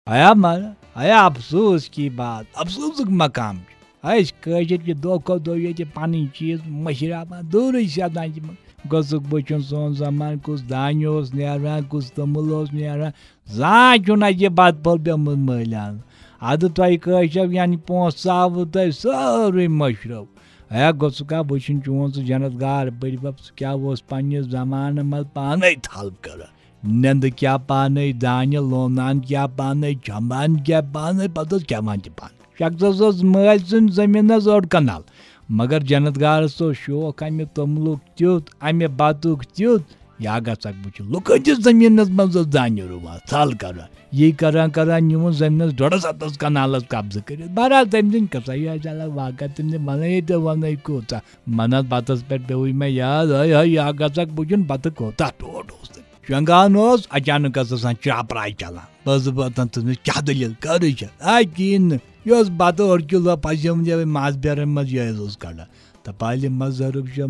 آیا افسوس کی بات افسوس مقام یہ دہ کھت دہ یہ پن چیز مشراوان دورے سپدان گوسک بچن سون زمان کس دانہ نیران کس تومل نیران زان چھ یہ بت پھول پیمت ملان اد تہ یعنی پونسہ ژاو تہ سوری مشرو گوسک وچن چون سہ جنت گار بڑ بب سہ کیا پنس زمانہ مز پانے تھل کر نند کیا پانے دانہ لونان کیا پانے جمان کیا پانے پتہ کھیوان تہ پانے شخص مل سن زمین اوڑ کنال مگر جنت گارس شوق امہ توملک تیت امہ بتک تیت یا گھک بچ لکن چہ زمینس مز دانہ رُوان تھل کران یہ کران نِوُن زمینس 1.5 کنالس قبضہ کر بہرحال تم سن کسا یہ الگ واقع تم ون تو ون کوتا منت بتس پہ پیوی میں یاد یا گھک بچن بتہ کوتا ٹوٹ شنگان اچانک چاپرائی چلان بس بتن تمس کیا دلیل کر کہین یہ بتہ 1 کلو پشم ماز بیرن مز یہ کڑان تو پہلے مزہ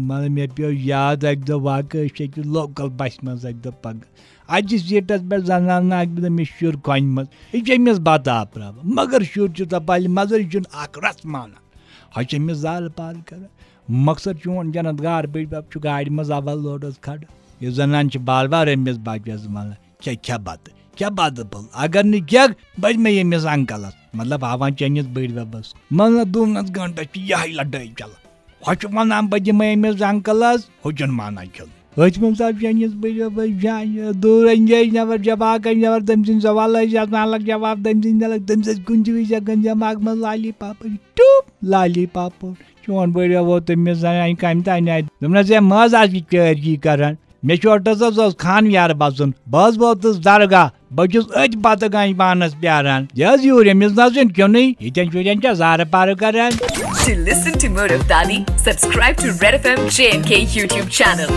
مے پیو یاد اک دہ واقع لوکل بس مز اک دہ پگ اچھے سیٹس پہ زنان اک دہ مے شر کھن مز یہ امس بتہ آپر مگر شر پہلے مزر یہ رس مانان یہ امس زال پار کر مقصد چون جنت گار بڑ بب گاڑی مز اول لوڈس کھڑ یہ زنان بار بار امس بچس ون کھیا بتہ پھل اگر نہ بج میں امس انکلس مطلب ہاوان چنس بڑ ببس مطلب 2 گھنٹہ یہ لڑائی چلان ہو ونان بہ دم امس انکلس ہو مانا کھل ہچم صاحب چنس بڑ ببس دور انجائی نبر جواب نبر تم سن سوال الگ جواب تم سن الگ تم سن کن ہیکن دماغ من لالی پاپ ٹوپ لالی پاپ چون بڑ بب تمس کم تین آئی دس مز چرگی کران مے ٹس خان یار بسن بہت ووتس درگاہ بچس ات بتہ گنج پانس پیاران یہ یور امس نظر کیوں یتن شرین زار پار کران. To listen to Motive Dani, subscribe to Red FM JNK YouTube channel.